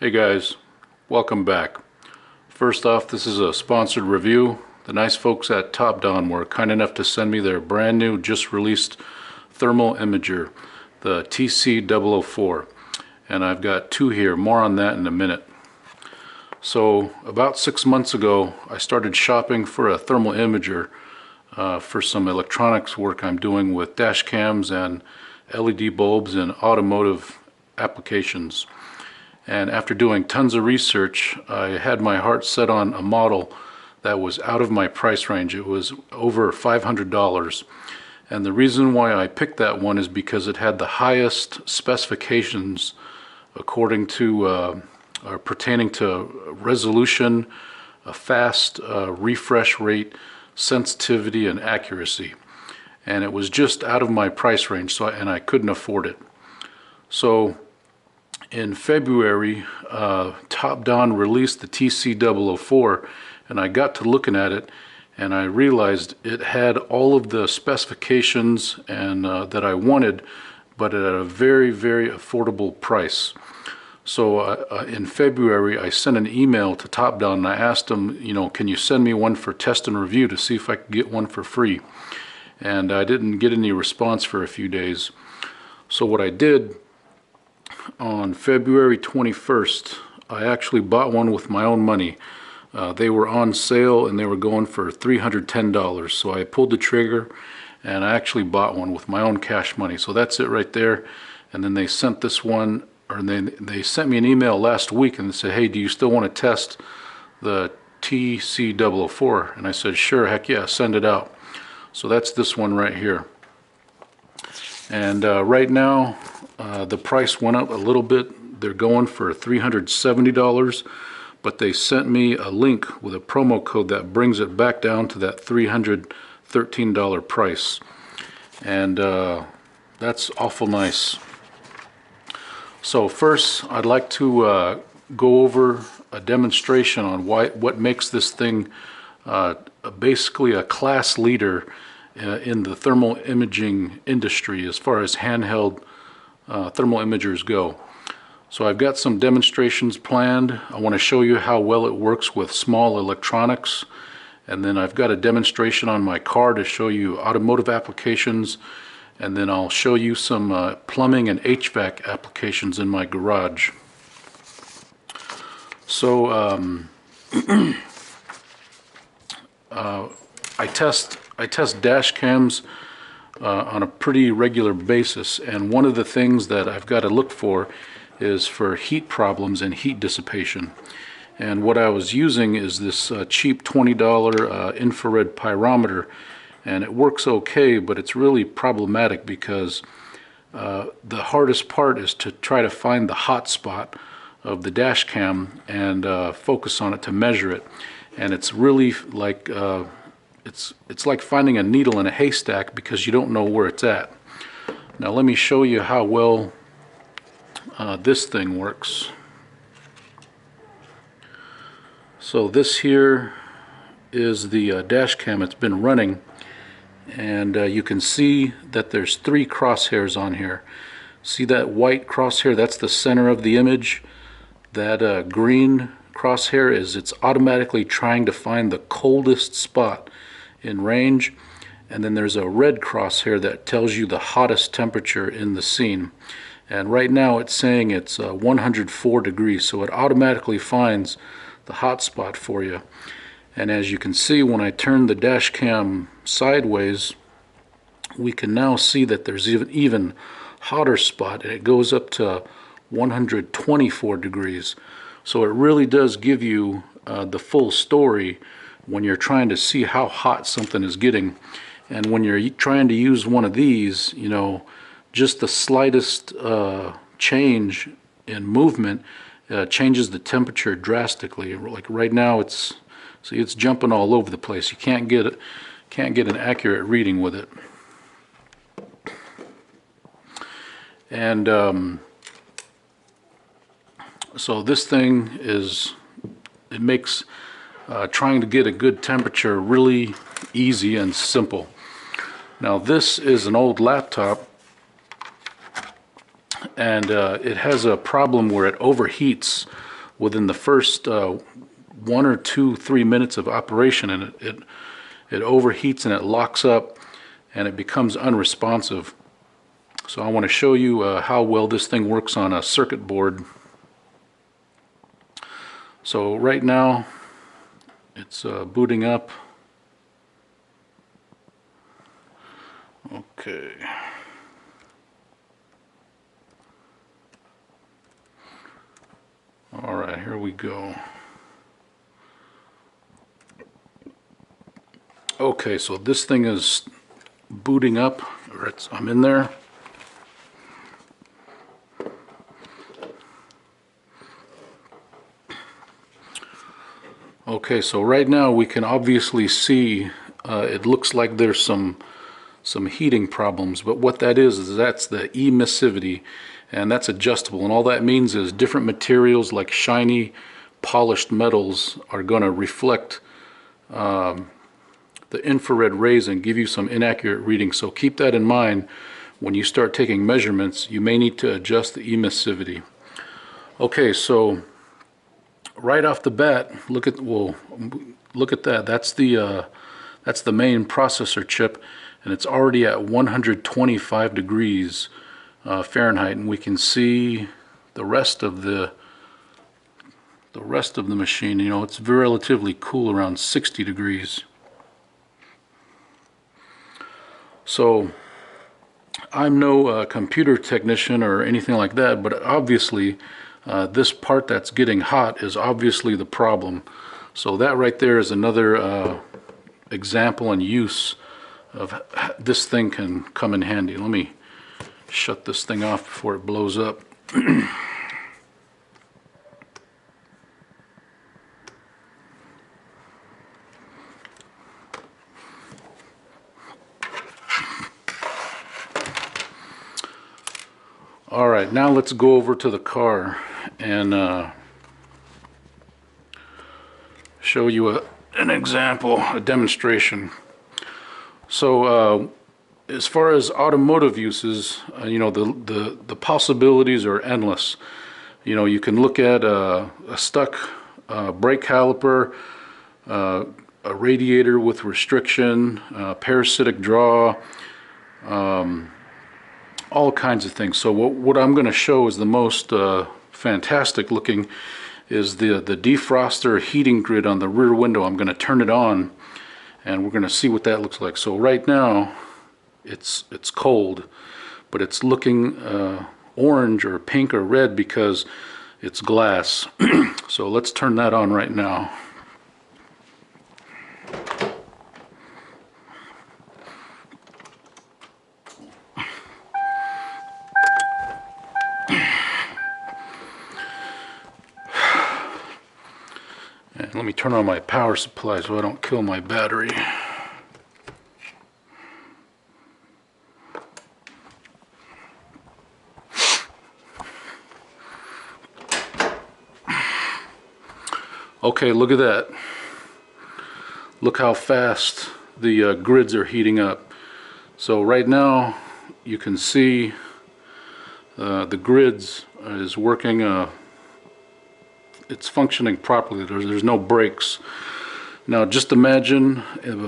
Hey guys, welcome back. First off, this is a sponsored review. The nice folks at TOPDON were kind enough to send me their brand new, just released thermal imager, the TC004. And I've got two here, more on that in a minute. So about 6 months ago, I started shopping for a thermal imager for some electronics work I'm doing with dash cams and LED bulbs and automotive applications. And after doing tons of research, I had my heart set on a model that was out of my price range. It was over $500. And the reason why I picked that one is because it had the highest specifications according to pertaining to resolution, a fast refresh rate, sensitivity, and accuracy. And it was just out of my price range, and I couldn't afford it. So in February, TOPDON released the TC004, and I got to looking at it, and I realized it had all of the specifications and that I wanted, but at a very, very affordable price. So in February, I sent an email to TOPDON and I asked them, can you send me one for test and review to see if I could get one for free? And I didn't get any response for a few days. So what I did, on February 21st, I actually bought one with my own money. They were on sale and they were going for $310. So I pulled the trigger and I actually bought one with my own cash money. So that's it right there. And then they sent this one, or they sent me an email last week and they said, hey, do you still want to test the TC004? And I said, sure, heck yeah, send it out. So that's this one right here. And right now, the price went up a little bit. They're going for $370, but they sent me a link with a promo code that brings it back down to that $313 price. And that's awful nice. So first, I'd like to go over a demonstration on what makes this thing basically a class leader in the thermal imaging industry as far as handheld thermal imagers go. So I've got some demonstrations planned. I want to show you how well it works with small electronics, and then I've got a demonstration on my car to show you automotive applications, and then I'll show you some plumbing and HVAC applications in my garage. So I test dash cams on a pretty regular basis, and one of the things that I've got to look for is for heat problems and heat dissipation. And what I was using is this cheap $20 infrared pyrometer, and it works okay, but it's really problematic because the hardest part is to try to find the hot spot of the dash cam and focus on it to measure it. And it's really like it's like finding a needle in a haystack because you don't know where it's at. Now let me show you how well this thing works. So this here is the dash cam. It's been running, and you can see that there's 3 crosshairs on here. See that white crosshair? That's the center of the image. That green crosshair is it's automatically trying to find the coldest spot in range, and then there's a red crosshair that tells you the hottest temperature in the scene. And right now it's saying it's 104 degrees, so it automatically finds the hot spot for you. And as you can see, when I turn the dash cam sideways, we can now see that there's even hotter spot, and it goes up to 124 degrees. So it really does give you the full story when you're trying to see how hot something is getting. And when you're trying to use one of these, just the slightest change in movement changes the temperature drastically. Like right now, it's jumping all over the place. You can't get an accurate reading with it. And so this thing it makes trying to get a good temperature really easy and simple. Now this is an old laptop, and it has a problem where it overheats within the first 1 or 2, 3 minutes of operation, and it overheats and it locks up and it becomes unresponsive. So I want to show you how well this thing works on a circuit board. So right now it's booting up. Okay. All right, here we go. Okay, so this thing is booting up, or I'm in there. Okay, so right now we can obviously see it looks like there's some heating problems, but what that is that's the emissivity, and that's adjustable, and all that means is different materials like shiny polished metals are going to reflect the infrared rays and give you some inaccurate readings. So keep that in mind when you start taking measurements. You may need to adjust the emissivity. Okay, so right off the bat, look at that. That's the main processor chip, and it's already at 125 degrees Fahrenheit, and we can see the rest of the machine. You know, it's relatively cool, around 60 degrees. So I'm no computer technician or anything like that, but obviously this part that's getting hot is obviously the problem. So that right there is another example and use of this thing can come in handy. Let me shut this thing off before it blows up. Alright, now let's go over to the car and show you an example, a demonstration. So as far as automotive uses, you know, the possibilities are endless. You know, you can look at a stuck brake caliper, a radiator with restriction, parasitic draw, all kinds of things. So what I'm going to show is the most fantastic looking is the defroster heating grid on the rear window. I'm going to turn it on and we're going to see what that looks like. So right now it's cold, but it's looking orange or pink or red because it's glass. So let's turn that on right now. And let me turn on my power supply so I don't kill my battery. Okay, look at that. Look how fast the grids are heating up. So right now you can see the grids is working, it's functioning properly. There's no breaks. Now just imagine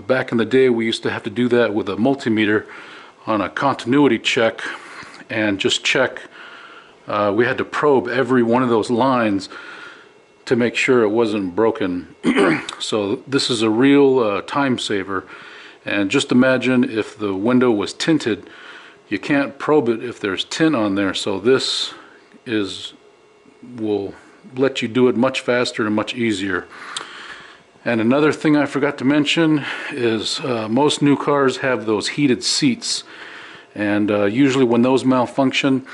back in the day we used to have to do that with a multimeter on a continuity check and just check. We had to probe every one of those lines to make sure it wasn't broken. So this is a real time saver. And just imagine if the window was tinted, you can't probe it if there's tint on there. So this will let you do it much faster and much easier. And another thing I forgot to mention is most new cars have those heated seats, and usually when those malfunction,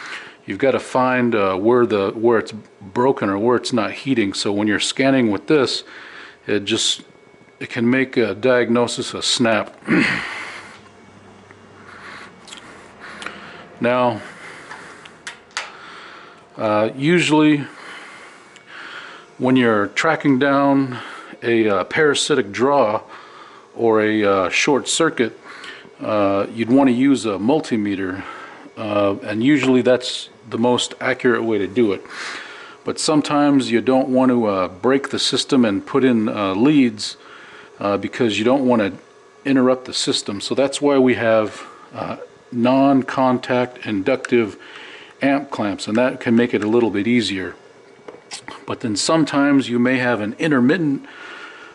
you've got to find where it's broken or where it's not heating. So when you're scanning with this, it can make a diagnosis a snap. Now usually when you're tracking down a parasitic draw or a short circuit, you'd want to use a multimeter, and usually that's the most accurate way to do it. but sometimes you don't want to break the system and put in leads because you don't want to interrupt the system. So that's why we have non-contact inductive amp clamps, and that can make it a little bit easier. But then sometimes you may have an intermittent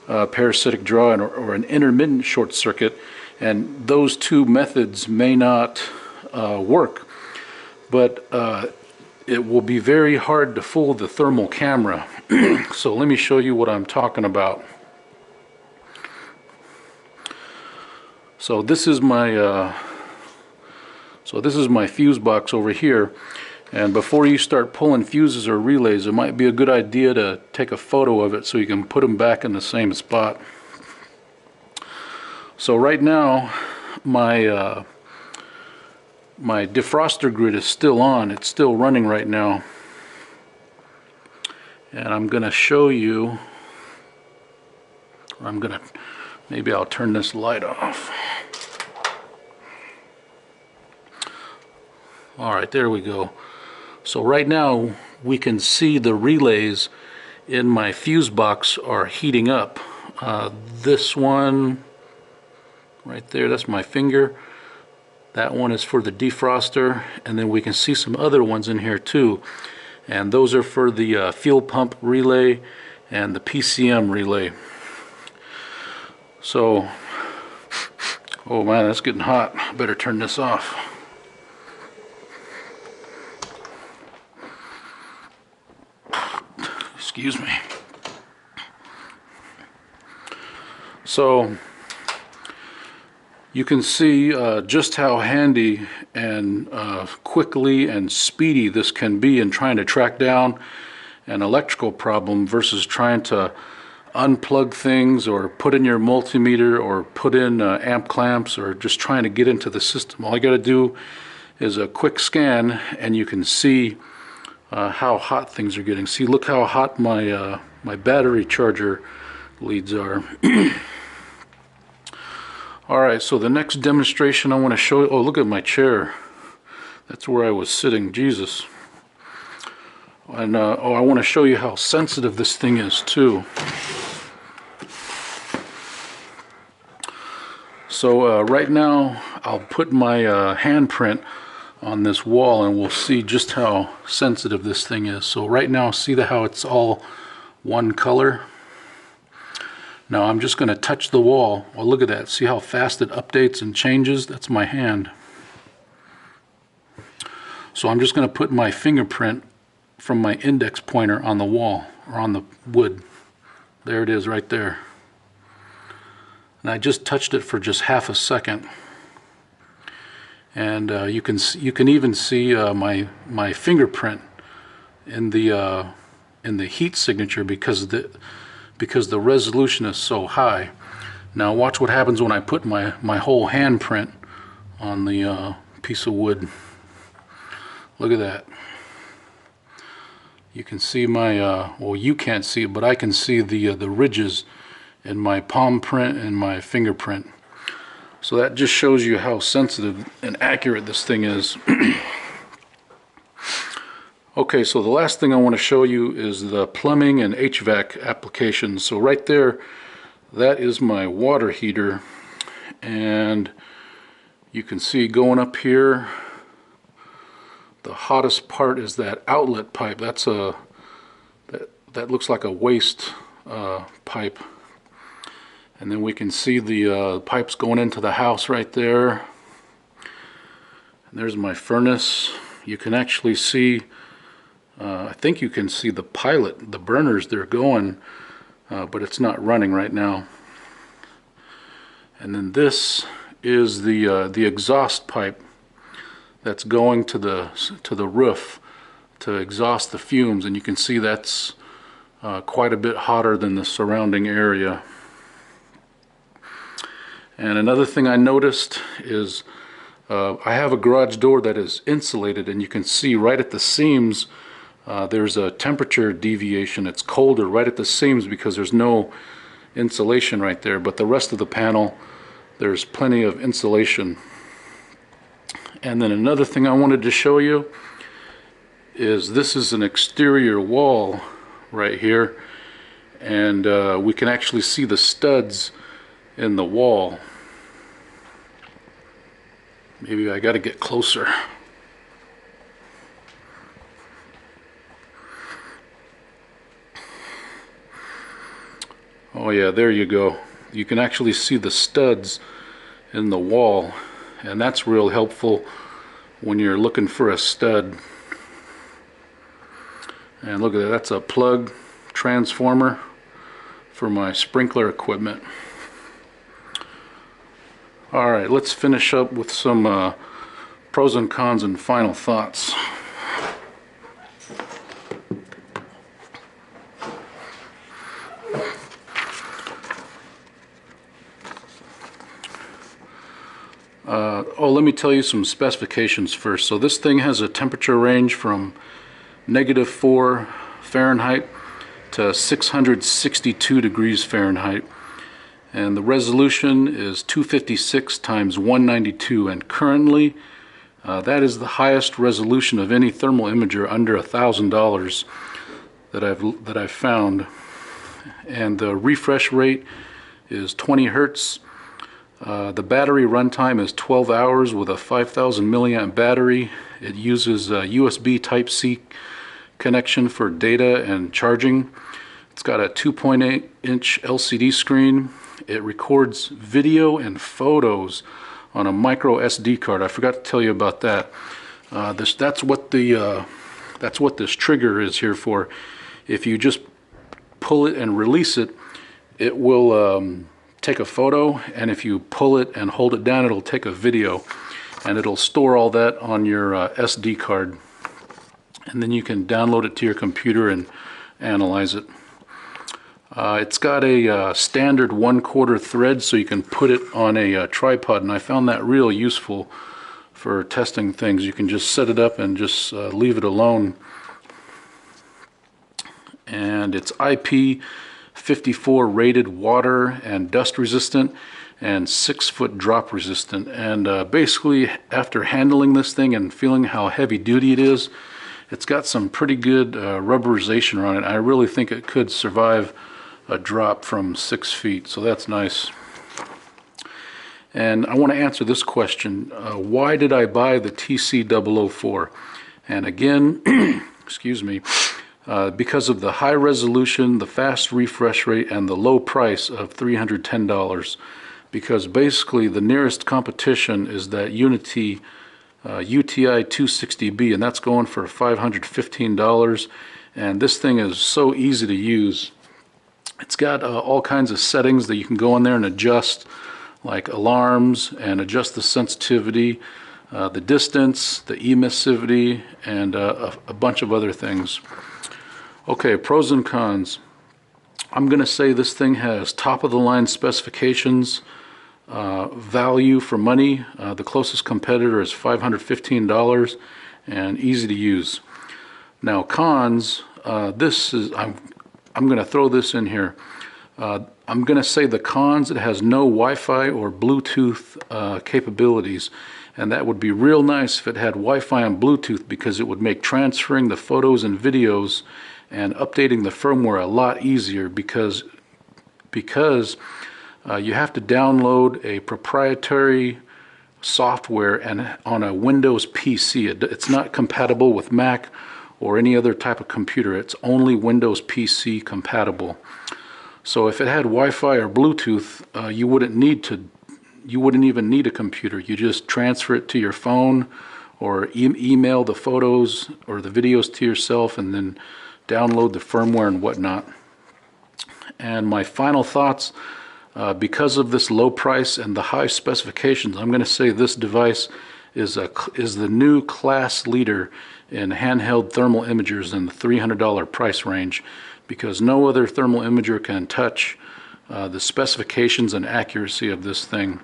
parasitic draw or an intermittent short circuit, and those two methods may not work. But it will be very hard to fool the thermal camera. So let me show you what I'm talking about. So this is my fuse box over here, and before you start pulling fuses or relays, it might be a good idea to take a photo of it so you can put them back in the same spot. So right now my my defroster grid is still on. It's still running right now, and I'm gonna show you, or maybe I'll turn this light off. Alright, there we go. So right now we can see the relays in my fuse box are heating up. This one right there, that's my finger. That one is for the defroster, and then we can see some other ones in here too. And those are for the fuel pump relay and the PCM relay. So, oh man, that's getting hot. I better turn this off. Excuse me. So you can see just how handy and quickly and speedy this can be in trying to track down an electrical problem versus trying to unplug things or put in your multimeter or put in amp clamps or just trying to get into the system. All you got to do is a quick scan and you can see how hot things are getting. See, look how hot my my battery charger leads are. Alright, so the next demonstration I want to show you, oh look at my chair. That's where I was sitting, Jesus. And oh, I want to show you how sensitive this thing is too. So right now I'll put my handprint on this wall and we'll see just how sensitive this thing is. So right now, see how it's all one color? Now I'm just going to touch the wall. Well, look at that. See how fast it updates and changes? That's my hand. So I'm just going to put my fingerprint from my index pointer on the wall or on the wood. There it is right there. And I just touched it for just half a second. And you can even see my fingerprint in the heat signature because the resolution is so high. Now watch what happens when I put my whole handprint on the piece of wood. Look at that. You can see my well, you can't see it, but I can see the ridges in my palm print and my fingerprint. So that just shows you how sensitive and accurate this thing is. Okay, so the last thing I want to show you is the plumbing and HVAC applications. So right there, that is my water heater, and you can see going up here, the hottest part is that outlet pipe. That's that looks like a waste pipe. And then we can see the pipes going into the house right there. And there's my furnace. You can actually see, I think you can see the pilot, the burners, they're going, but it's not running right now. And then this is the exhaust pipe that's going to the roof to exhaust the fumes, and you can see that's quite a bit hotter than the surrounding area. And another thing I noticed is I have a garage door that is insulated, and you can see right at the seams there's a temperature deviation. It's colder right at the seams because there's no insulation right there, but the rest of the panel there's plenty of insulation. And then another thing I wanted to show you is this is an exterior wall right here, and we can actually see the studs in the wall. Maybe I got to get closer. Oh yeah, there you go. You can actually see the studs in the wall, and that's real helpful when you're looking for a stud. And look at that, that's a plug transformer for my sprinkler equipment. Alright, let's finish up with some pros and cons and final thoughts. Let me tell you some specifications first. So this thing has a temperature range from -4 Fahrenheit to 662 degrees Fahrenheit, and the resolution is 256 times 192, and currently that is the highest resolution of any thermal imager under $1,000 that I've found. And the refresh rate is 20 Hertz. The battery runtime is 12 hours with a 5,000 milliamp battery. It uses a USB Type-C connection for data and charging. It's got a 2.8-inch LCD screen. It records video and photos on a micro SD card. I forgot to tell you about that. That's what this trigger is here for. If you just pull it and release it, it will take a photo, and if you pull it and hold it down, it'll take a video, and it'll store all that on your SD card, and then you can download it to your computer and analyze it. It's got a standard 1/4 thread, so you can put it on a tripod, and I found that real useful for testing things. You can just set it up and just leave it alone. And it's IP54 rated, water and dust resistant, and 6-foot drop resistant. And basically, after handling this thing and feeling how heavy duty it is, it's got some pretty good rubberization on it. I really think it could survive a drop from 6 feet, so that's nice. And I want to answer this question: why did I buy the TC004? And again, excuse me, because of the high resolution, the fast refresh rate, and the low price of $310. Because basically the nearest competition is that Unity UTI 260B, and that's going for $515. And this thing is so easy to use. It's got all kinds of settings that you can go in there and adjust, like alarms, and adjust the sensitivity, the distance, the emissivity, and a bunch of other things. Okay, pros and cons. I'm going to say this thing has top-of-the-line specifications, value for money. The closest competitor is $515, and easy to use. Now, cons. I'm going to throw this in here. I'm going to say the cons: it has no Wi-Fi or Bluetooth capabilities. And that would be real nice if it had Wi-Fi and Bluetooth, because it would make transferring the photos and videos and updating the firmware a lot easier, because you have to download a proprietary software and on a Windows PC. It's not compatible with Mac or any other type of computer. It's only Windows PC compatible. So if it had Wi-Fi or Bluetooth, you wouldn't even need a computer. You just transfer it to your phone, or email the photos or the videos to yourself, and then download the firmware and whatnot. And my final thoughts: because of this low price and the high specifications, I'm going to say this device is the new class leader in handheld thermal imagers in the $300 price range, because no other thermal imager can touch the specifications and accuracy of this thing.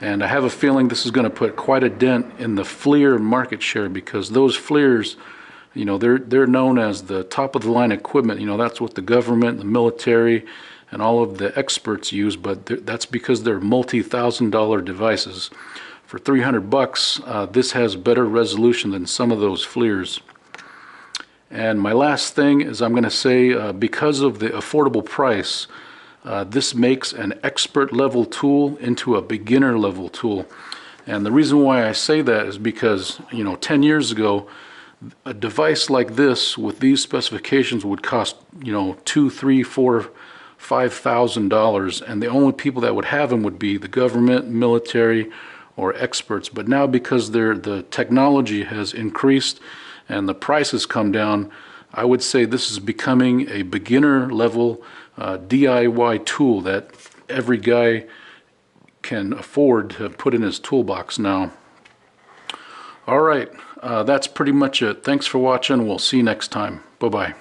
And I have a feeling this is going to put quite a dent in the FLIR market share, because those FLIRs, you know, they're known as the top-of-the-line equipment. You know, that's what the government, the military, and all of the experts use, but that's because they're multi-$1,000 devices. For $300, this has better resolution than some of those FLIRs. And my last thing is I'm going to say because of the affordable price, this makes an expert level tool into a beginner level tool. And the reason why I say that is because, 10 years ago, a device like this with these specifications would cost, $2,000, $3,000, $4,000, $5,000, and the only people that would have them would be the government, military, or experts. But now, because the technology has increased and the price has come down, I would say this is becoming a beginner level DIY tool that every guy can afford to put in his toolbox now. All right, that's pretty much it. Thanks for watching. We'll see you next time. Bye-bye.